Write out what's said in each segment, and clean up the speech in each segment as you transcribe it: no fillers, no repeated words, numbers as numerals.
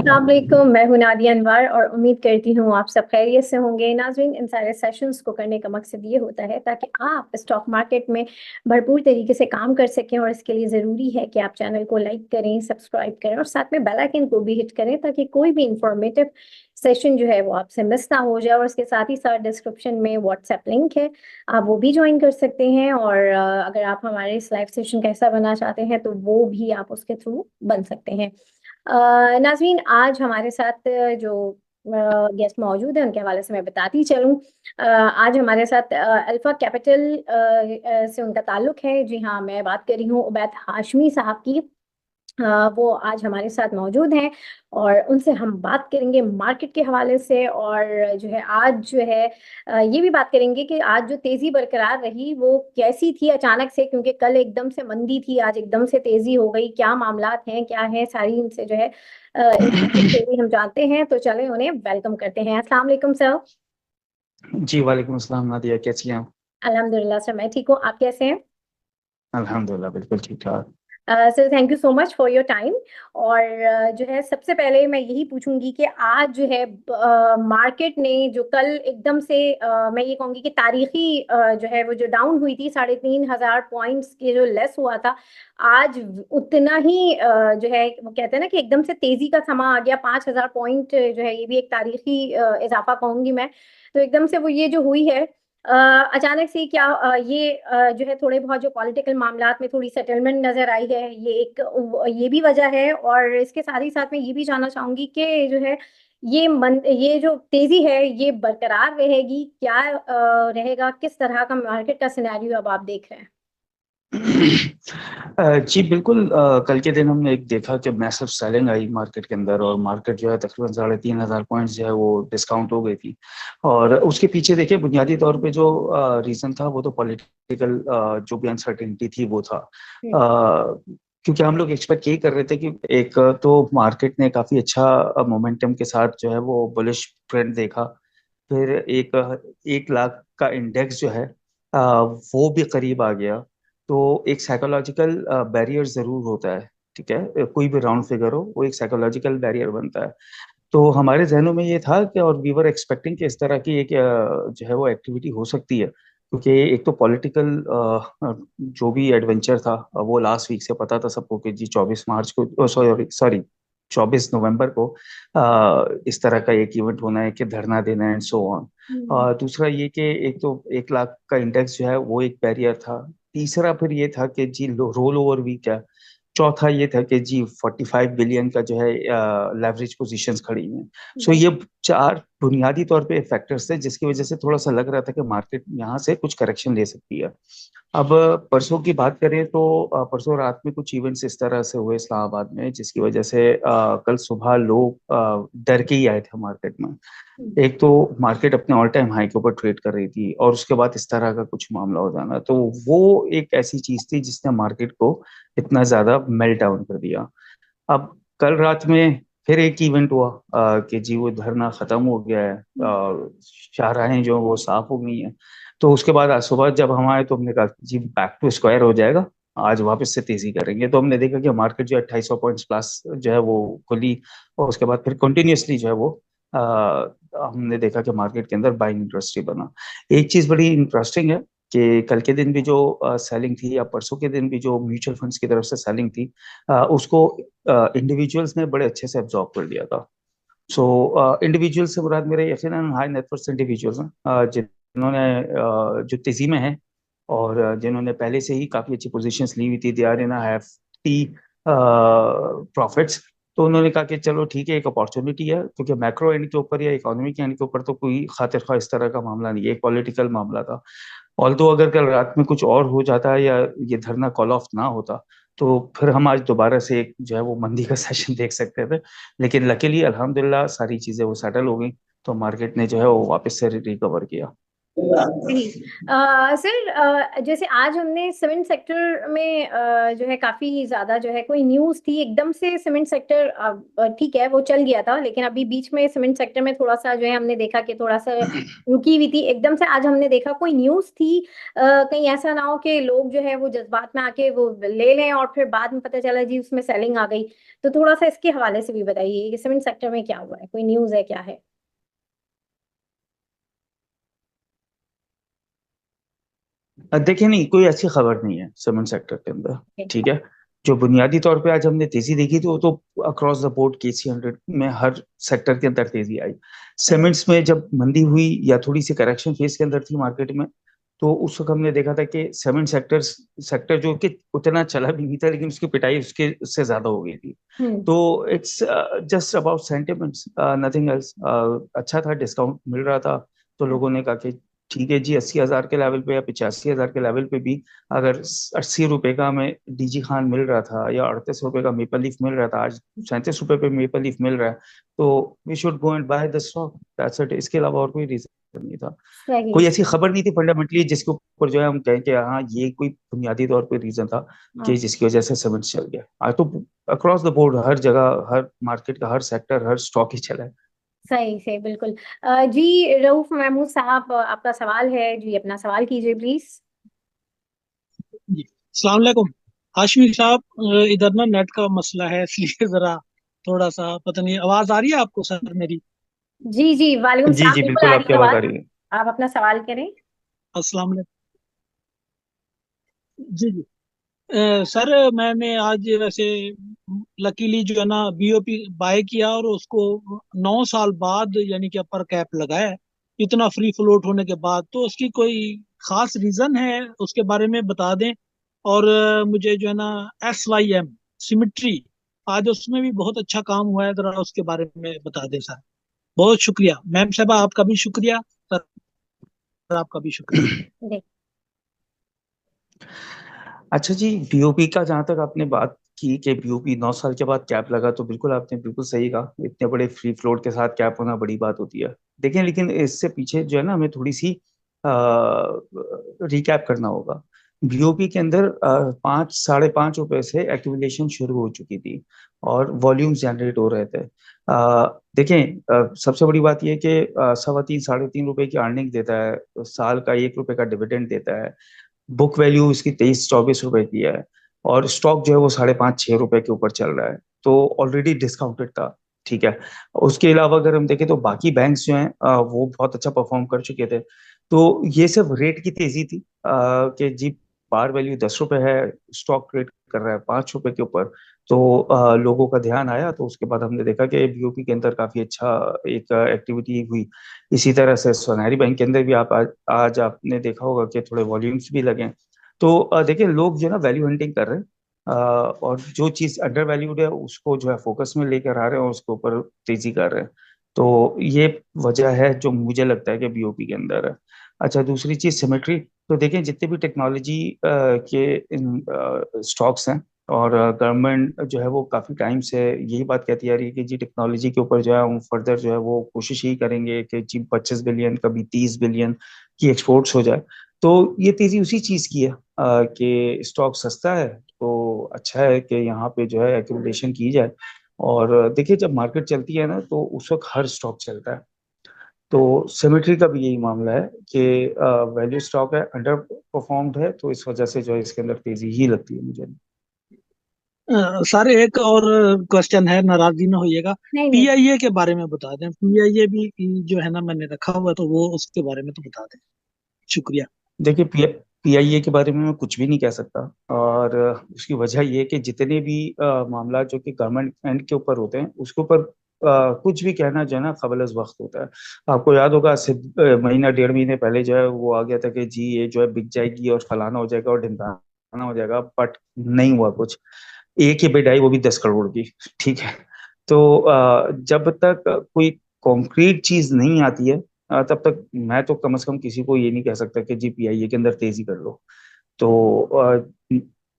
अस्सलाम वालेकुम, मैं हूं नादिया अनवर और उम्मीद करती हूँ आप सब खैरियत से होंगे। नाज़रीन, इन सारे सेशंस को करने का मकसद ये होता है ताकि आप स्टॉक मार्केट में भरपूर तरीके से काम कर सकें, और इसके लिए ज़रूरी है कि आप चैनल को लाइक करें, सब्सक्राइब करें और साथ में बेल आइकन को भी हिट करें ताकि कोई भी इंफॉर्मेटिव सेशन जो है वो आपसे मिस ना हो जाए। और इसके साथ ही साथ डिस्क्रिप्शन में व्हाट्सएप लिंक है, आप वो भी ज्वाइन कर सकते हैं। और अगर आप हमारे इस लाइव सेशन का हिस्सा बनना चाहते हैं तो वो भी आप उसके थ्रू बन सकते हैं। नाज़रीन, आज हमारे साथ जो गेस्ट मौजूद हैं उनके हवाले से मैं बताती चलूँ। आज हमारे साथ अल्फा कैपिटल से उनका ताल्लुक है। जी हाँ, मैं बात कर रही हूँ उबैद हाशमी साहब की। वो आज हमारे साथ मौजूद हैं और उनसे हम बात करेंगे मार्केट के हवाले से। और जो है आज जो है ये भी बात करेंगे कि आज जो तेजी बरकरार रही वो कैसी थी अचानक से, क्योंकि कल एकदम से मंदी थी, आज एकदम से तेजी हो गई। क्या मामलात हैं, क्या है, सारी इनसे जो है इनकी स्टोरी हम जानते हैं। तो चले उन्हें वेलकम करते हैं। अस्सलाम वालेकुम सर। जी वालेकुम अस्सलाम। नादिया कैसी हैं आप? अल्हम्दुलिल्लाह सर, मैं ठीक हूँ, आप कैसे हैं? अल्हम्दुलिल्लाह बिल्कुल ठीक ठाक। Sir, thank you so much for your time. और जो है सबसे पहले मैं यही पूछूंगी कि आज जो है मार्केट ने जो कल एकदम से मैं ये कहूंगी कि तारीखी जो है वो जो डाउन हुई थी 3,500 पॉइंट्स के जो लेस हुआ था, आज उतना ही जो है वो कहते हैं ना कि एकदम से तेजी का समा आ गया। 5,000 पॉइंट जो है ये भी एक तारीखी इजाफा कहूंगी मैं। तो एकदम से वो ये जो हुई है अचानक से क्या ये जो है थोड़े बहुत जो पॉलिटिकल मामलात में थोड़ी सेटलमेंट नजर आई है, ये एक ये भी वजह है। और इसके साथ ही साथ मैं ये भी जानना चाहूंगी कि जो है ये जो तेजी है ये बरकरार रहेगी, क्या रहेगा, किस तरह का मार्केट का सिनेरियो अब आप देख रहे हैं? जी बिल्कुल। कल के दिन हमने एक देखा कि मैसिव सेलिंग आई मार्केट के अंदर, और मार्केट जो है तकरीबन 3,500 पॉइंट्स जो है वो डिस्काउंट हो गई थी। और उसके पीछे देखिए बुनियादी तौर पे जो रीजन था वो तो पॉलिटिकल जो भी अनसर्टेनिटी थी वो था। हम्म। क्योंकि हम लोग एक्सपेक्ट यही कर रहे थे कि एक तो मार्केट ने काफी अच्छा मोमेंटम के साथ जो है वो बुलिश ट्रेंड देखा। फिर एक 1 लाख का इंडेक्स जो है वो भी करीब आ गया। तो एक साइकोलॉजिकल बैरियर जरूर होता है। ठीक है, कोई भी राउंड फिगर हो वो एक साइकोलॉजिकल बैरियर बनता है। तो हमारे जहनों में ये था कि, और वी वर एक्सपेक्टिंग कि इस तरह की एक जो है वो एक्टिविटी हो सकती है, क्योंकि एक तो पॉलिटिकल जो भी एडवेंचर था वो लास्ट वीक से पता था सबको कि जी 24 मार्च को, सॉरी सॉरी 24 नवंबर को इस तरह का एक इवेंट होना है कि धरना देना है एंड सो ऑन। हम्म। दूसरा ये कि एक तो 1 लाख का इंडेक्स जो है वो एक बैरियर था। तीसरा फिर ये था कि जी रोल ओवर वीक है। चौथा ये था कि जी 45 बिलियन का जो है लेवरेज पोजीशंस खड़ी हैं। सो राइट। ये चार बुनियादी तौर पे फैक्टर्स थे जिसकी वजह से थोड़ा सा लग रहा था कि मार्केट यहाँ से कुछ करेक्शन ले सकती है। अब परसों की बात करें तो परसों रात में कुछ इवेंट्स इस तरह से हुए इस्लामाबाद में जिसकी वजह से कल सुबह लोग डर के ही आए थे मार्केट में। एक तो मार्केट अपने ऑल टाइम हाई के ऊपर ट्रेड कर रही थी, और उसके बाद इस तरह का कुछ मामला हो जाना, तो वो एक ऐसी चीज थी जिसने मार्केट को इतना ज्यादा मेल्ट डाउन कर दिया। अब कल रात में फिर एक इवेंट हुआ कि जी वो धरना खत्म हो गया है, शाहराहें जो वो साफ हो गई हैं। तो उसके बाद आज सुबह जब हम आए तो हमने कहा जी बैक टू स्क्वायर हो जाएगा, आज वापस से तेजी करेंगे। तो हमने देखा कि मार्केट जो है 250 पॉइंट्स प्लस जो है वो खुली, और उसके बाद फिर कंटिन्यूअसली जो है वो हमने देखा कि मार्केट के अंदर बाइंग इंटरेस्ट बना। एक चीज बड़ी इंटरेस्टिंग है कि कल के दिन भी जो सेलिंग थी या परसों के दिन भी जो म्यूचुअल फंड्स की तरफ से सेलिंग थी, उसको इंडिविजुअल्स ने बड़े अच्छे से एब्जॉर्ब कर लिया था। सो इंडिविजुअल से मुराद मेरे यकीनन हाई नेटवर्थ इंडिविजुअल्स हैं, जिन्होंने जो तेजी में हैं और जिन्होंने पहले से ही काफी अच्छी पोजीशंस ली हुई थी, they are in hefty profits. तो उन्होंने कहा कि चलो ठीक है, एक अपॉर्चुनिटी है, क्योंकि मैक्रो एंड के ऊपर या इकोनॉमी के एंड के ऊपर तो कोई खातिर खा इस तरह का मामला नहीं है, एक पॉलिटिकल मामला था। ऑल्दो अगर कल रात में कुछ और हो जाता या ये धरना कॉल ऑफ ना होता तो फिर हम आज दोबारा से एक जो है वो मंदी का सेशन देख सकते थे। लेकिन लकीली अल्हम्दुलिल्लाह सारी चीजें वो सेटल हो गई, तो मार्केट ने जो है वो वापस से रिकवर किया। सही। सर, जैसे आज हमने सीमेंट सेक्टर में जो है काफी ज्यादा जो है कोई न्यूज थी एकदम से सीमेंट सेक्टर, ठीक है वो चल गया था, लेकिन अभी बीच में सीमेंट सेक्टर में थोड़ा सा जो है हमने देखा कि थोड़ा सा रुकी हुई थी। एकदम से आज हमने देखा कोई न्यूज थी, कहीं ऐसा ना हो कि लोग जो है वो जज्बात में आके वो ले लें और फिर बाद में पता चला जी उसमें सेलिंग आ गई। तो थोड़ा सा इसके हवाले से भी बताइए कि सीमेंट सेक्टर में क्या हुआ है, कोई न्यूज है क्या है? देखिए, नहीं कोई ऐसी खबर नहीं है सीमेंट सेक्टर के अंदर। ठीक है। जो बुनियादी तौर पे आज हमने तेजी देखी थी वो तो अक्रॉस द बोर्ड KC 100 में हर सेक्टर के अंदर तेजी आई। सीमेंट्स में जब मंदी हुई या थोड़ी सी करेक्शन फेज के अंदर थी मार्केट में, तो उस वक्त हमने देखा था कि सीमेंट सेक्टर जो कि उतना चला भी नहीं था, लेकिन उसकी पिटाई उसके उससे ज्यादा हो गई थी। हम्म। तो it's just about sentiments, nothing else. अच्छा था, डिस्काउंट मिल रहा था, तो लोगों ने कहा कि ठीक है जी, 80,000 के लेवल पे या 85,000 के लेवल पे भी अगर 80 रुपए का हमें DG खान मिल रहा था या 38 रुपए का मेपल लीफ मिल रहा था, आज 37 रुपए पे मेपल लीफ मिल रहा है, तो we should go and buy the stock, that's it. इसके अलावा और कोई रीजन नहीं था। सही। कोई ऐसी खबर नहीं थी फंडामेंटली जिसके ऊपर जो है हम कहें कि हाँ ये कोई बुनियादी तौर पे रीजन था कि हाँ। जिसकी वजह से सीमेंट चल गया। आज तो अक्रॉस द बोर्ड हर जगह, हर मार्केट का हर सेक्टर, हर स्टॉक ही चला है। सही सही, बिल्कुल। जी रऊफ महमूद साहब, आपका सवाल है जी, अपना सवाल कीजिए प्लीज। जी अस्सलाम वालेकुम। हाशमी साहब, इधर ना नेट का मसला है इसलिए जरा थोड़ा सा पता नहीं, आवाज आ रही है आपको सर मेरी? जी जी, वालेकुम जी सलाम, जी, बिल्कुल बिल्कुल आ रही आपकी है आवाज आ आवाज। रही है। आप अपना सवाल करें। अस्सलाम वालेकुम। जी जी। सर मैंने आज वैसे लकीली जो है ना BOP बाय किया और उसको 9 साल बाद यानी कि अपर कैप लगाया है, इतना फ्री फ्लोट होने के बाद। तो उसकी कोई खास रीजन है उसके बारे में बता दें। और मुझे जो है ना SYM सिमिट्री, आज उसमें भी बहुत अच्छा काम हुआ है, जरा उसके बारे में बता दें सर। बहुत शुक्रिया मैम साहबा, आपका भी शुक्रिया सर, आपका भी शुक्रिया। देख। अच्छा जी, BOP का जहां तक आपने बात की कि BOP 9 साल के बाद कैप लगा, तो बिल्कुल आपने बिल्कुल सही कहा। इतने बड़े फ्री फ्लोट के साथ कैप होना बड़ी बात होती है। देखें, लेकिन इससे पीछे जो है ना हमें थोड़ी सी रिकैप करना होगा। BOP के अंदर 5, 5.5 रुपए से एक्यूमुलेशन शुरू हो चुकी थी और वॉल्यूम्स जनरेट हो रहे थे। देखें, सबसे बड़ी बात यह है कि 3.25, 3.5 रुपए की अर्निंग देता है, साल का 1 रुपए का डिविडेंड देता है, बुक वैल्यू इसकी 23, 24 रुपए की है, और स्टॉक जो है वो 5.5, 6 रुपए के ऊपर चल रहा है, तो ऑलरेडी डिस्काउंटेड था। ठीक है। उसके अलावा अगर हम देखें तो बाकी बैंक्स जो हैं वो बहुत अच्छा परफॉर्म कर चुके थे। तो ये सिर्फ रेट की तेजी थी, कि जी पार वैल्यू 10 रुपए है, स्टॉक ट्रेड कर रहा है 5 रुपए के ऊपर। तो लोगों का ध्यान आया, तो उसके बाद हमने देखा कि BOP के अंदर काफी अच्छा एक एक्टिविटी हुई। इसी तरह से सोनारी बैंक के अंदर भी आप आज आपने देखा होगा कि थोड़े वॉल्यूम्स भी लगे हैं। तो देखिए, लोग जो है ना वैल्यू हंटिंग कर रहे हैं, और जो चीज अंडर वैल्यूड है उसको जो है फोकस में लेकर आ रहे हैं और उसके ऊपर तेजी कर रहे हैं। तो ये वजह है जो मुझे लगता है कि BOP के अंदर है। अच्छा, दूसरी चीज सिमेट्री। तो देखें, जितने भी टेक्नोलॉजी के इन स्टॉक्स हैं, और गवर्नमेंट जो है वो काफी टाइम से यही बात कहती आ रही है कि जी टेक्नोलॉजी के ऊपर जो है हम फर्दर जो है वो कोशिश ही करेंगे कि जी 25 बिलियन, कभी 30 बिलियन की एक्सपोर्ट्स हो जाए। तो ये तेजी उसी चीज की है, कि स्टॉक सस्ता है तो अच्छा है कि यहाँ पे जो है एक्यूमुलेशन की जाए। और देखिए, जब मार्केट चलती है ना तो उस वक्त हर स्टॉक चलता है। तो सिमेट्री का भी यही मामला है कि वैल्यू स्टॉक है, अंडर परफॉर्म्ड है, तो इस वजह से जो है इसके अंदर तेजी ही लगती है मुझे। सर एक और क्वेश्चन है, नाराजगी ना होइएगा। नहीं नहीं। PIA के बारे में बता दें, PIA भी जो है ना मैंने रखा हुआ है, तो वो उसके बारे में तो बता दें। शुक्रिया। देखिए, PIA के बारे में मैं कुछ भी नहीं कह सकता। और उसकी वजह ये है कि जितने भी मामला जो कि गवर्नमेंट एंड के ऊपर होते हैं उसके ऊपर कुछ भी कहना जो है ना कबल वक्त होता है। आपको याद होगा, महीना 1.5 महीने पहले जो है वो आ गया था कि जी ये जो है बिक जाएगी और फलाना हो जाएगा और ढिमकाना हो जाएगा, बट नहीं हुआ कुछ। एक ही बिड आई, वो भी 10 करोड़ की। ठीक है। तो जब तक कोई कॉन्क्रीट चीज नहीं आती है, तब तक मैं तो कम से कम किसी को ये नहीं कह सकता कि जी PIA के अंदर तेजी कर लो। तो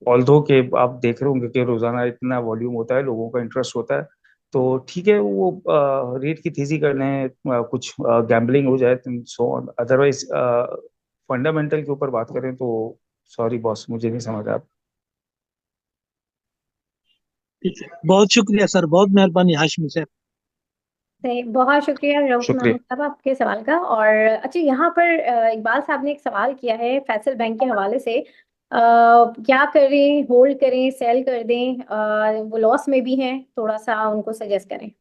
ऑल्दो के आप देख रहे होंगे कि रोजाना इतना वॉल्यूम होता है, लोगों का इंटरेस्ट होता है, तो ठीक है, वो रेट की तेजी कर लें, कुछ गैम्बलिंग हो जाए, सो अदरवाइज फंडामेंटल के ऊपर बात करें तो सॉरी बॉस, मुझे नहीं समझ आप। ठीक है, बहुत शुक्रिया सर, बहुत मेहरबानी हाशमी सर। सही, बहुत शुक्रिया रऊफ शुक्रिया। महमूद साहब आपके सवाल का। और अच्छा, यहाँ पर इकबाल साहब ने एक सवाल किया है फैसल बैंक के हवाले से। क्या करें, होल्ड करें, सेल कर दें? वो लॉस में भी हैं, थोड़ा सा उनको सजेस्ट करें।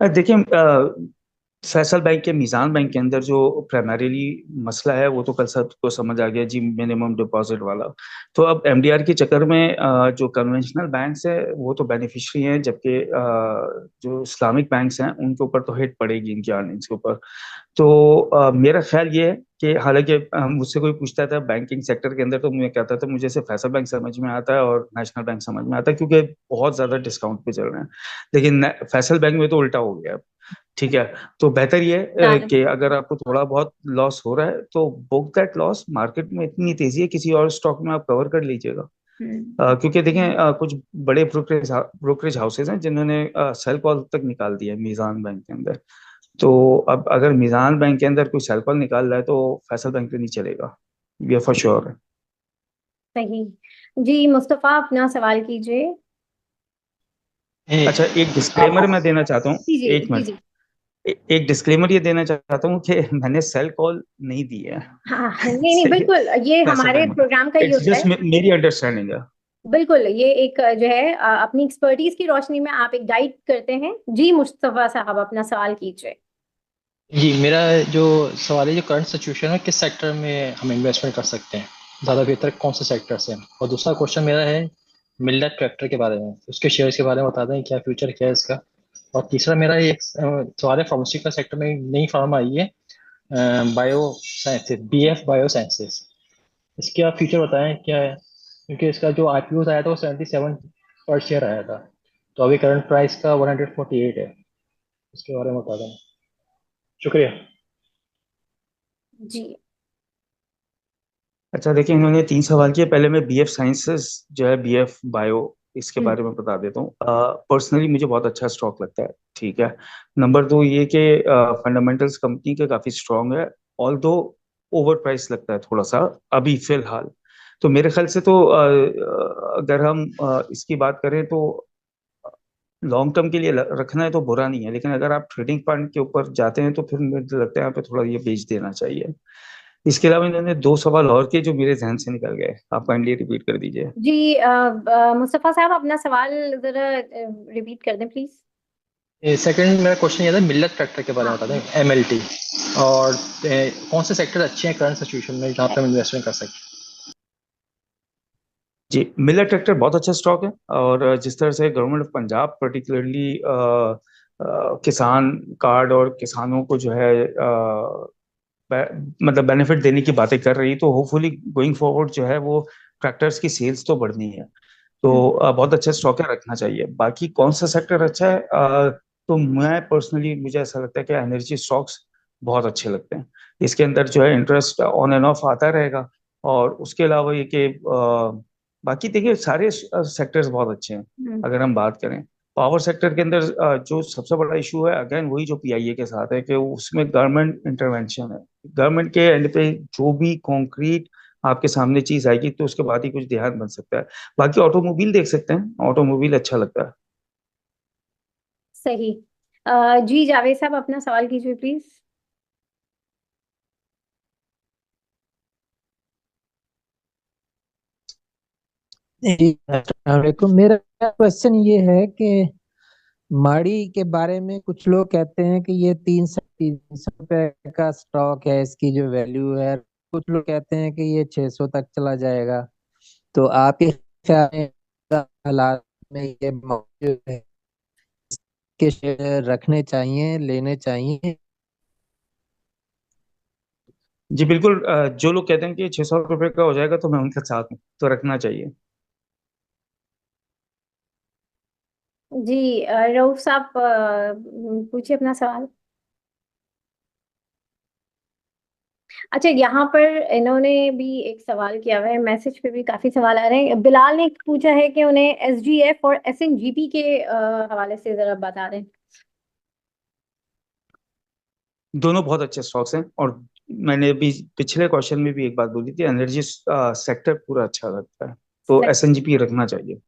देखिए, फैसल बैंक के मीज़ान बैंक के अंदर जो प्राइमरीली मसला है वो तो कल सबको समझ आ गया जी, मिनिमम डिपॉजिट वाला। तो अब एमडीआर के चक्कर में जो कन्वेंशनल बैंक्स है वो तो बेनिफिशियरी हैं, जबकि जो इस्लामिक बैंक्स हैं उनके ऊपर तो हिट पड़ेगी इनकी अर्निंग्स के ऊपर। तो मेरा ख्याल ये है कि हालांकि मुझसे कोई पूछता था बैंकिंग सेक्टर के अंदर तो मैं कहता था मुझे सिर्फ फैसल बैंक समझ में आता है और नेशनल बैंक समझ में आता है, क्योंकि बहुत ज्यादा डिस्काउंट पे चल रहे हैं। लेकिन फैसल बैंक में तो उल्टा हो गया। ठीक है। तो बेहतर ये है दान। कि अगर आपको थोड़ा बहुत लॉस हो रहा है तो बुक दैट लॉस, मार्केट में इतनी तेजी है किसी और स्टॉक में आप कवर कर लीजिएगा। हम्म। क्योंकि देखें, कुछ बड़े ब्रोकरेज हाउसेज हैं जिन्होंने सेल कॉल तक निकाल दिया है मीज़ान बैंक के अंदर। तो अब अगर मीज़ान बैंक के अंदर कोई सेल कॉल निकाल रहा है तो फैसल बैंक पे नहीं चलेगा, ये फॉर श्योर है। सही। जी मुस्तफ़ा, अपना सवाल कीजिए। अच्छा, एक डिस्क्लेमर मैं देना चाहता हूँ। जी जी एक जी मिनट। जी। एक डिस्क्लेमर ये देना चाहता हूँ कि मैंने सेल कॉल नहीं दी है। हाँ नहीं नहीं, सही है। बिल्कुल ये फैसल हमारे बैंक में प्रोग्राम का ही इट्स होता जस्ट है। मेरी अंडरस्टैंडिंग है। बिल्कुल, ये एक जो है अपनी एक्सपर्टीज की रोशनी में आप एक गाइड करते हैं। जी मुस्तफा साहब, अपना सवाल कीजिए। जी, मेरा जो सवाल है, जो करंट सिचुएशन है, किस सेक्टर में हम इन्वेस्टमेंट कर सकते हैं, ज़्यादा बेहतर कौन से सेक्टर से? और दूसरा क्वेश्चन मेरा है मिल्लत ट्रैक्टर के बारे में, उसके शेयर्स के बारे में बता दें, क्या फ्यूचर क्या है इसका। और तीसरा मेरा एक सवाल है, फार्मास्यूटिकल सेक्टर में नई फार्म आई है, bio sciences, BF bio sciences, इसके आप फ्यूचर बताएं क्या है, क्योंकि इसका जो IPO आया था वो 77 पर शेयर आया था, तो अभी करंट प्राइस का 148 है, इसके बारे में बता दें। शुक्रिया। जी। अच्छा देखिए, इन्होंने 3 सवाल किए। पहले मैं बीएफ साइंसेस जो है, बीएफ बायो, इसके हम्म। बारे में बता देता हूँ। पर्सनली मुझे बहुत अच्छा स्टॉक लगता है। ठीक है। नंबर दो ये कि फंडामेंटल्स कंपनी के काफी स्ट्रांग है, ऑल दो ओवर प्राइस लगता है थोड़ा सा अभी फिलहाल। तो मेरे ख्याल से तो अगर हम इसकी बात करें तो लॉन्ग टर्म के लिए रखना है तो बुरा नहीं है, लेकिन अगर आप ट्रेडिंग फंड के ऊपर जाते हैं तो फिर मुझे लगता है यहाँ पे थोड़ा ये बेच देना चाहिए। इसके अलावा इन्होंने 2 सवाल और किए जो मेरे जहन से निकल गए, आप काइंडली रिपीट कर दीजिए। जी मुस्तफा साहब, अपना सवाल जरा रिपीट कर दें प्लीज। सेकंड मेरा क्वेश्चन ये था, मिल्लत फैक्टर के बारे में हाँ। बता दें, MLT, और कौन से सेक्टर अच्छे हैं करंट सिचुएशन में जहाँ पे हम इन्वेस्टमेंट कर सकते जी, मिलर ट्रैक्टर बहुत अच्छा स्टॉक है। और जिस तरह से गवर्नमेंट ऑफ पंजाब पर्टिकुलरली किसान कार्ड और किसानों को जो है मतलब बेनिफिट देने की बातें कर रही, तो होपफुली गोइंग फॉरवर्ड जो है वो ट्रैक्टर्स की सेल्स तो बढ़नी है। हम्म। तो बहुत अच्छा स्टॉक है, रखना चाहिए। बाकी कौन सा सेक्टर अच्छा है, तो मैं पर्सनली मुझे ऐसा लगता है कि एनर्जी स्टॉक्स बहुत अच्छे लगते हैं। इसके अंदर जो है इंटरेस्ट ऑन एंड ऑफ आता रहेगा। और उसके अलावा ये कि बाकी देखिए सारे सेक्टर्स बहुत अच्छे हैं। हम्म। अगर हम बात करें पावर सेक्टर के अंदर, जो सबसे बड़ा इशू है अगेन वही जो पीआईए के साथ है कि उसमें गवर्नमेंट इंटरवेंशन है। गवर्नमेंट के एंड पे जो भी कॉन्क्रीट आपके सामने चीज आएगी तो उसके बाद ही कुछ ध्यान बन सकता है। बाकी ऑटोमोबाइल देख सकते हैं, ऑटोमोबाइल अच्छा लगता है। सही। जी जावेद साहब, अपना सवाल कीजिए प्लीज। जी अस्सलाम वालेकुम। मेरा क्वेश्चन ये है कि माड़ी के बारे में कुछ लोग कहते हैं कि ये 300 रुपए का स्टॉक है, इसकी जो वैल्यू है। कुछ लोग कहते हैं कि ये 600 तक चला जाएगा। तो आपके ख्याल में हालात में ये मौजूद है कि शेयर रखने चाहिए, लेने चाहिए? जी बिल्कुल, जो लोग कहते हैं कि 600 रुपये का हो जाएगा तो मैं उनके साथ हूँ, तो रखना चाहिए। जी रऊफ साहब, पूछिए अपना सवाल। अच्छा, यहाँ पर इन्होंने भी एक सवाल किया हुआ है, मैसेज पे भी काफी सवाल आ रहे हैं। बिलाल ने पूछा है कि उन्हें एसजीएफ और एसएनजीपी के हवाले से जरा बता दें। दोनों बहुत अच्छे स्टॉक्स हैं, और मैंने भी पिछले क्वेश्चन में भी एक बात बोली थी, एनर्जी सेक्टर पूरा अच्छा लगता है, तो एसएनजीपी रखना चाहिए।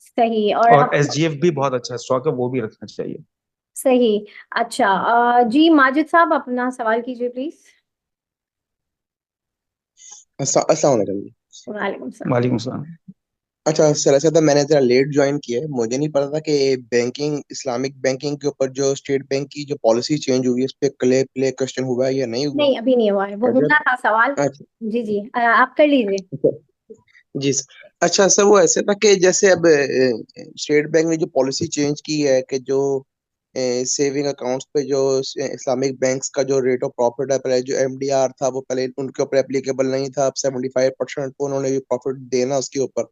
सही। और और आप एसजीएफ भी बहुत अच्छा स्टॉक है, वो भी रखना चाहिए। सही। अच्छा, जी माजिद साहब अपना सवाल कीजिए प्लीज। अस्सलाम वालेकुम जी। वालेकुम सलाम। वालेकुम सलाम। अच्छा सर, ऐसा था मैंने जरा लेट ज्वाइन किया है, मुझे नहीं पता था कि बैंकिंग, इस्लामिक बैंकिंग के ऊपर जो स्टेट बैंक की जो पॉलिसी चेंज हुई है उस पर क्ले प्ले क्वेश्चन हुआ है या नहीं हुआ। नहीं, अभी नहीं हुआ है, वो अगर होना था सवाल। अच्छा जी जी, आप कर लीजिए। अच्छा, जी सर। अच्छा सर, वो ऐसे था कि जैसे अब स्टेट बैंक ने जो पॉलिसी चेंज की है कि जो सेविंग अकाउंट्स पे जो इस्लामिक बैंक्स का जो रेट ऑफ प्रॉफिट है, पहले जो एमडीआर था वो पहले उनके ऊपर एप्लीकेबल नहीं था, अब 75% को उन्होंने प्रॉफिट देना उसके ऊपर।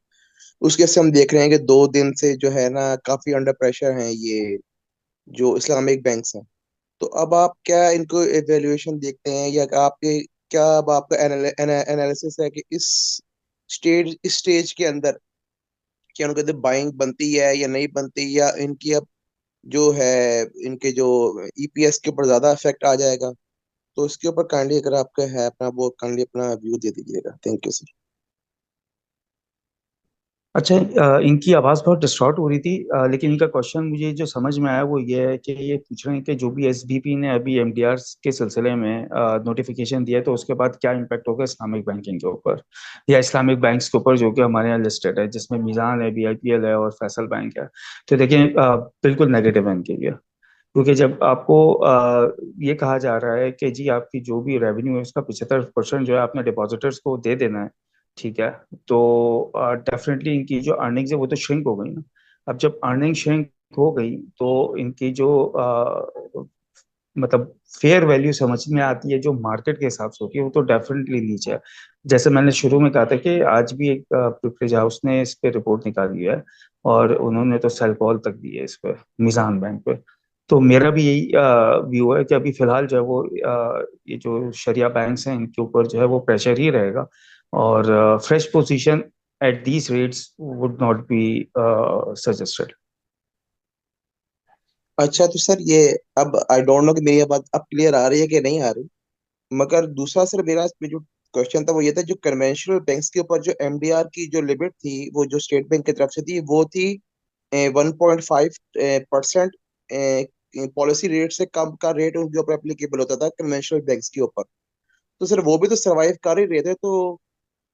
उसके से हम देख रहे हैं कि 2 दिन से जो है ना काफी अंडर प्रेशर हैं ये जो इस्लामिक बैंक्स हैं। तो अब आप क्या इनको एवेल्युएशन देखते हैं, या आपके क्या अब आपका एनालिसिस है कि इस स्टेज के अंदर क्या उनके अंदर बाइंग बनती है या नहीं बनती, या इनकी अब जो है इनके जो ईपीएस के ऊपर ज्यादा इफेक्ट आ जाएगा। तो इसके ऊपर काइंडली अगर आपका है अपना, वो काइंडली अपना व्यू दे दीजिएगा। Thank you sir. अच्छा, इनकी आवाज़ बहुत डिस्टॉर्ट हो रही थी, लेकिन इनका क्वेश्चन मुझे जो समझ में आया वो ये है कि ये पूछ रहे हैं कि जो भी एसबीपी ने अभी एमडीआर के सिलसिले में नोटिफिकेशन दिया है, तो उसके बाद क्या इम्पैक्ट होगा इस्लामिक बैंकिंग के ऊपर या इस्लामिक बैंक्स के ऊपर जो कि हमारे यहाँ लिस्टेड है, जिसमें मीज़ान है, बीआईपीएल है और फैसल बैंक है। तो देखिए, बिल्कुल नेगेटिव है इनके लिए, क्योंकि जब आपको ये कहा जा रहा है कि जी आपकी जो भी रेवेन्यू है उसका 75% जो है आपने डिपॉजिटर्स को दे देना है, ठीक है, तो डेफिनेटली इनकी जो अर्निंग्स है वो तो श्रिंक हो गई ना। अब जब अर्निंग श्रिंक हो गई तो इनकी जो मतलब फेयर वैल्यू समझ में आती है जो मार्केट के हिसाब से होती है, वो तो डेफिनेटली नीचे है। जैसे मैंने शुरू में कहा था कि आज भी एक ब्रोकरेज हाउस ने इस पे रिपोर्ट निकाली है, और उन्होंने तो सेल कॉल तक दी है इस पे, मिजान बैंक पे। तो मेरा भी यही व्यू है कि अभी फिलहाल जो है वो ये जो शरिया बैंक्स हैं इनके ऊपर जो है वो प्रेशर ही रहेगा, और fresh position at these rates would not be suggested. अच्छा तो सर ये, अब आई डोंट नो कि मेरी ये बात अब क्लियर आ रही है कि नहीं आ रही, मगर दूसरा सर मेरा इसमें जो क्वेश्चन था वो ये था, जो कन्वेंशनल बैंक्स के ऊपर जो एमडीआर की जो लिमिट थी वो जो स्टेट बैंक की तरफ से थी वो थी 1.5% पॉलिसी रेट से कम का रेट उनके ऊपर एप्लीकेबल होता था कन्वेंशनल बैंक्स के ऊपर। तो सर वो भी तो सरवाइव कर ही रहे थे, तो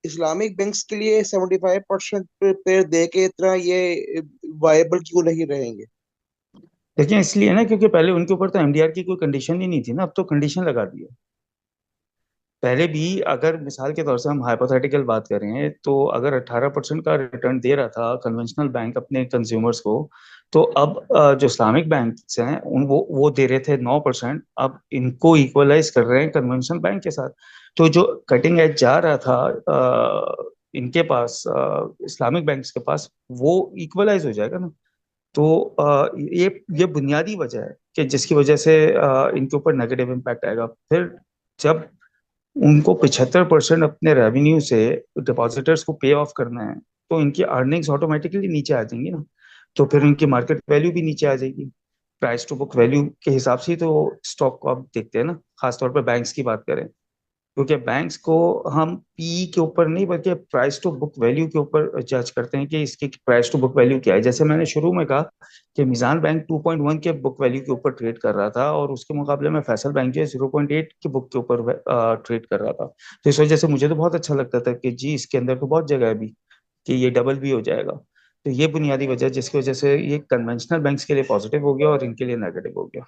इस्लामिक बैंक्स के लिए 75% पे दे के इतना ये वायबल क्यों नहीं रहेंगे। देखिए, इसलिए ना क्योंकि पहले उनके ऊपर तो एमडीआर की कोई कंडीशन ही नहीं थी ना, अब तो कंडीशन लगा दी है। पहले भी अगर मिसाल के तौर से हम हाइपोथेटिकल बात करें, तो अगर 18% का रिटर्न दे रहा था कन्वेंशनल बैंक अपने कंज्यूमर्स को, तो अब जो इस्लामिक बैंक्स हैं उन वो दे रहे थे 9%, अब इनको इक्वलाइज कर रहे हैं कन्वेंशनल बैंक के साथ। तो जो कटिंग एज जा रहा था इनके पास, इस्लामिक बैंक्स के पास, वो इक्वलाइज हो जाएगा ना। तो ये बुनियादी वजह है कि जिसकी वजह से इनके ऊपर नेगेटिव इम्पैक्ट आएगा। फिर जब उनको 75% अपने रेवेन्यू से डिपॉजिटर्स को पे ऑफ करना है, तो इनकी अर्निंग्स ऑटोमेटिकली नीचे आ जाएंगी ना, तो फिर इनकी मार्केट वैल्यू भी नीचे आ जाएगी। प्राइस टू बुक वैल्यू के हिसाब से ही तो स्टॉक को आप देखते हैं ना, खासतौर पर बैंक्स की बात करें, क्योंकि बैंक्स को हम पी के ऊपर नहीं बल्कि प्राइस टू बुक वैल्यू के ऊपर जज करते हैं कि इसकी प्राइस टू बुक वैल्यू क्या है। जैसे मैंने शुरू में कहा कि मिजान बैंक 2.1 के बुक वैल्यू के ऊपर ट्रेड कर रहा था, और उसके मुकाबले में फैसल बैंक जो है 0.8 के बुक के ऊपर ट्रेड कर रहा था। तो इस वजह से मुझे तो बहुत अच्छा लगता था कि जी इसके अंदर तो बहुत जगह है अभी कि ये डबल भी हो जाएगा। तो ये बुनियादी वजह जिसकी वजह से ये कन्वेंशनल बैंक्स के लिए पॉजिटिव हो गया और इनके लिए नेगेटिव हो गया।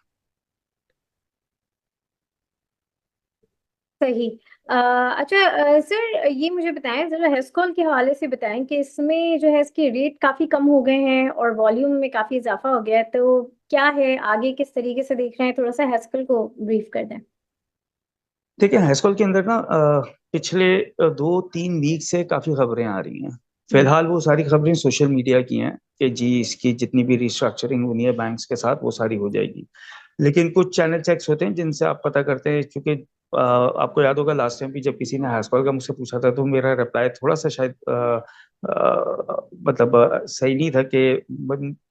सही। अच्छा, सर ये मुझे बताएं जरा, हेस्कॉल के हवाले से बताएं कि इसमें जो है इसके रेट काफी कम हो गए हैं और वॉल्यूम में काफी इजाफा हो गया है, तो क्या है आगे, किस तरीके से देख रहे हैं, थोड़ा सा हेस्कॉल को ब्रीफ कर दें। देखिए, हैस्कॉल के अंदर ना पिछले 2-3 वीक से काफी खबरें आ रही हैं। फिलहाल वो सारी खबरें सोशल मीडिया की हैं कि जी इसकी जितनी भी रिस्ट्रक्चरिंग होनी है बैंक्स के साथ वो सारी हो जाएगी। लेकिन कुछ चैनल चेक्स होते हैं जिनसे आप पता करते हैं, क्योंकि आपको याद होगा लास्ट टाइम भी जब किसी ने हैशकॉल का मुझसे पूछा था तो मेरा रिप्लाई थोड़ा सा शायद मतलब सही नहीं था कि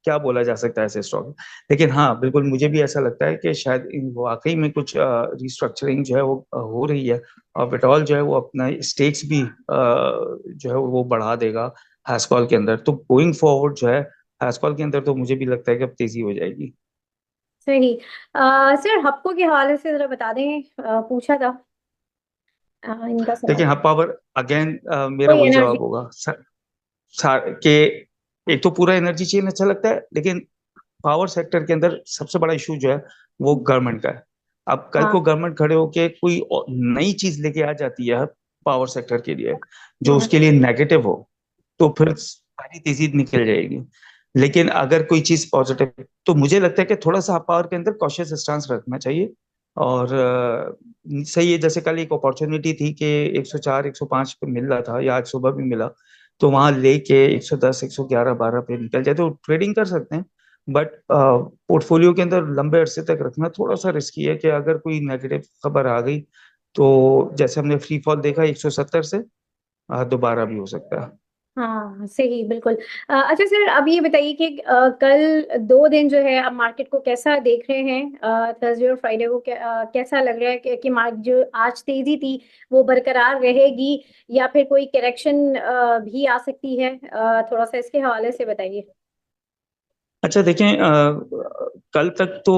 क्या बोला जा सकता है ऐसे स्टॉक। लेकिन हाँ बिल्कुल मुझे भी ऐसा लगता है कि शायद वाकई में कुछ रिस्ट्रक्चरिंग जो है वो हो रही है, और विटॉल जो है वो अपना स्टेक्स भी जो है वो बढ़ा देगा हैशकॉल के अंदर। तो गोइंग फॉरवर्ड जो है हैशकॉल के अंदर तो मुझे भी लगता है कि अब तेजी हो जाएगी। सही। सर हप्को के हवाले से जरा बता दें, पूछा था इनका देखिए सवाल। हब पावर अगेन मेरा कोई वही एनर्जी। जवाब होगा कि एक तो पूरा एनर्जी चेन अच्छा लगता है, लेकिन पावर सेक्टर के अंदर सबसे बड़ा इशू जो है वो गवर्नमेंट का है। अब कल को हाँ। गवर्नमेंट खड़े होके कोई नई चीज लेके आ जाती है पावर सेक्टर के लिए जो हाँ। उसके लिए नेगेटिव हो, तो फिर सारी तेजी निकल जाएगी। लेकिन अगर कोई चीज पॉजिटिव, तो मुझे लगता है कि थोड़ा सा पावर के अंदर कॉशियस स्टांस रखना चाहिए। और सही है, जैसे कल एक अपॉर्चुनिटी थी कि 104 105 पे मिल रहा था या आज सुबह भी मिला, तो वहां लेके 110 111 12 पे निकल जाए तो ट्रेडिंग कर सकते हैं। बट पोर्टफोलियो के अंदर लंबे अरसे तक रखना थोड़ा सा रिस्की है कि अगर कोई नेगेटिव खबर आ गई तो जैसे हमने फ्री फॉल देखा 170 से, दोबारा भी हो सकता है। हाँ सही बिल्कुल। अच्छा सर अब ये बताइए कि कल 2 दिन जो है आप मार्केट को कैसा देख रहे हैं, थर्सडे और फ्राइडे को कैसा लग रहा है कि मार्केट जो आज तेजी थी वो बरकरार रहेगी या फिर कोई करेक्शन भी आ सकती है? थोड़ा सा इसके हवाले से बताइए। अच्छा देखें, कल तक तो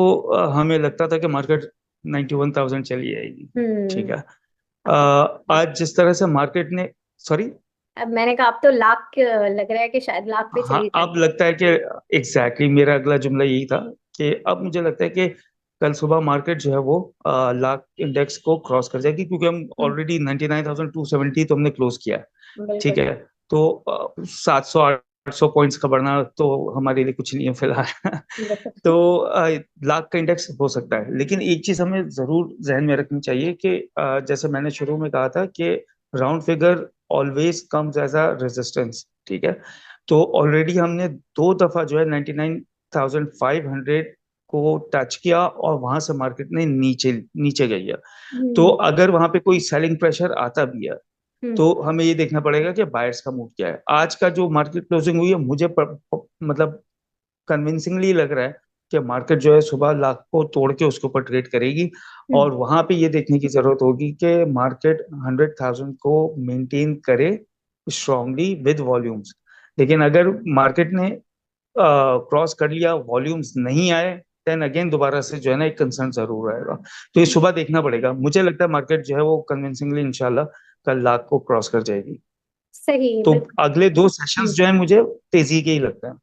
हमें लगता था कि मार्केट 91,000 चली जाएगी। ठीक हम्म। है। अब तो आज जिस तरह से मार्केट ने, सॉरी, अब मैंने कहा अब तो लाख लग रहा है कि शायद लाख पे हाँ चली अब जाएगी। लगता है कि एग्जैक्टली मेरा अगला जुमला यही था कि अब मुझे लगता है कि कल सुबह मार्केट जो है वो लाख इंडेक्स को क्रॉस कर जाएगी, क्योंकि हम हम्म। ऑलरेडी 99,270 तो हमने क्लोज किया है। ठीक बिल्कुल। है। तो 700 800 पॉइंट्स का बढ़ना तो हमारे लिए कुछ नहीं है फिलहाल। बिल्कुल। तो लाख का इंडेक्स हो सकता है, लेकिन एक चीज हमें जरूर जहन में रखनी चाहिए कि जैसे मैंने शुरू में कहा था कि round figure always comes as a resistance. ठीक है। तो ऑलरेडी हमने 2 दफा जो है 99,500 को टच किया और वहां से मार्केट ने नीचे नीचे गई है। तो हम्म। अगर वहां पे कोई सेलिंग प्रेशर आता भी है हम्म। तो हमें ये देखना पड़ेगा कि बायर्स का मूड क्या है। आज का जो मार्केट क्लोजिंग हुई है मुझे मतलब कन्विंसिंगली लग रहा है कि मार्केट जो है सुबह लाख को तोड़ के उसके ऊपर ट्रेड करेगी। हम्म। और वहां पे ये देखने की जरूरत होगी कि मार्केट 100,000 को मेंटेन करे स्ट्रांगली विद वॉल्यूम्स। लेकिन अगर मार्केट ने क्रॉस कर लिया, वॉल्यूम्स नहीं आए, देन अगेन दोबारा से जो है ना एक कंसर्न जरूर आएगा। तो ये सुबह देखना पड़ेगा। मुझे लगता है मार्केट जो है वो कन्विंसिंगली इंशाल्लाह कल लाख को क्रॉस कर जाएगी। सही तो बिल्कुल। अगले 2 सेशंस जो है मुझे तेजी के ही लगता है।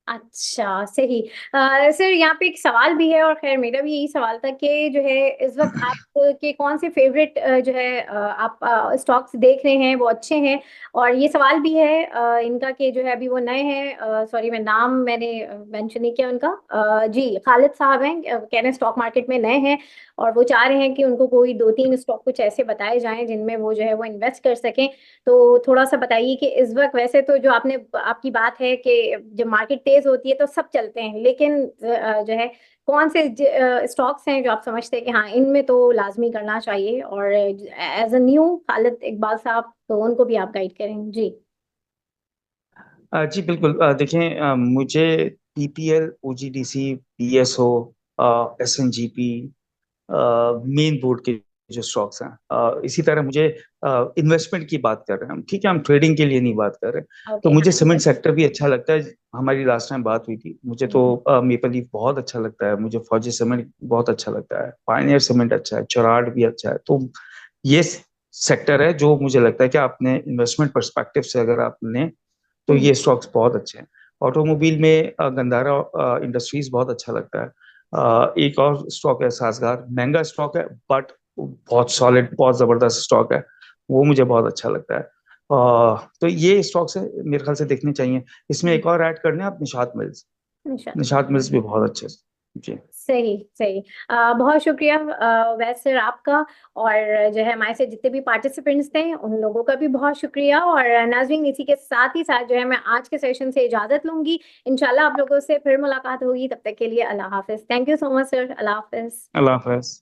अच्छा सही। सर यहाँ पे एक सवाल भी है और खैर मेरा भी यही सवाल था कि जो है इस वक्त आप के कौन से फेवरेट जो है आप स्टॉक्स देख रहे हैं वो अच्छे हैं। और ये सवाल भी है इनका कि जो है अभी वो नए हैं, सॉरी मैं नाम मैंने मेंशन नहीं किया उनका, जी खालिद साहब हैं, कह रहे हैं स्टॉक मार्केट में नए हैं और वो चाह रहे हैं कि उनको कोई 2-3 स्टॉक कुछ ऐसे बताए जाएं जिनमें वो जो है वो इन्वेस्ट कर सकें। तो थोड़ा सा बताइए कि इस वक्त वैसे तो जो आपने आपकी बात है कि जब मार्केट तेज होती है तो सब चलते हैं, लेकिन जो है कौन से स्टॉक्स हैं जो आप समझते हैं कि हाँ इनमें तो लाजमी करना चाहिए, और as a new Khalid Iqbal Sahab तो उनको भी आप गाइड करें जी। जी बिल्कुल। देखें, मुझे PPL, OGDC, PSO, SNGP, main board के जो स्टॉक्स हैं, इसी तरह मुझे इन्वेस्टमेंट की बात कर रहे हैं हम, ठीक है, हम ट्रेडिंग के लिए नहीं बात कर रहे। तो ओके मुझे हाँ सीमेंट invest- सेक्टर भी अच्छा लगता है। हमारी लास्ट टाइम बात हुई थी। मुझे तो मेपल लीफ बहुत अच्छा लगता है, मुझे फौजी सीमेंट बहुत अच्छा लगता है, पायनियर सीमेंट अच्छा है, चराड भी अच्छा है। तो ये सेक्टर है जो मुझे लगता है कि आपने इन्वेस्टमेंट परस्पेक्टिव से अगर आपने, तो हम्म। ये स्टॉक्स बहुत अच्छे हैं। ऑटोमोबाइल में गंधारा इंडस्ट्रीज बहुत अच्छा लगता है। एक और स्टॉक है सासगार, महंगा स्टॉक है बट बहुत सॉलिड, बहुत जबरदस्त स्टॉक है, वो मुझे बहुत अच्छा लगता है। तो ये स्टॉक्स है मेरे ख्याल से देखने चाहिए। इसमें हम्म। एक और ऐड करने आप निशात मिल्स। अच्छा। निशात मिल्स भी बहुत अच्छे जी। सही सही। बहुत शुक्रिया वैस सर आपका, और जो है हमारे से जितने भी पार्टिसिपेंट्स थे उन लोगों का भी बहुत शुक्रिया। और नाज़रीन इसी के साथ ही साथ जो है मैं आज के सेशन से इजाजत लूंगी। इंशाल्लाह आप लोगों से फिर मुलाकात होगी, तब तक के लिए अल्लाह हाफिज। Thank you so much sir, अल्लाह हाफिज। अल्लाह हाफ़िज़।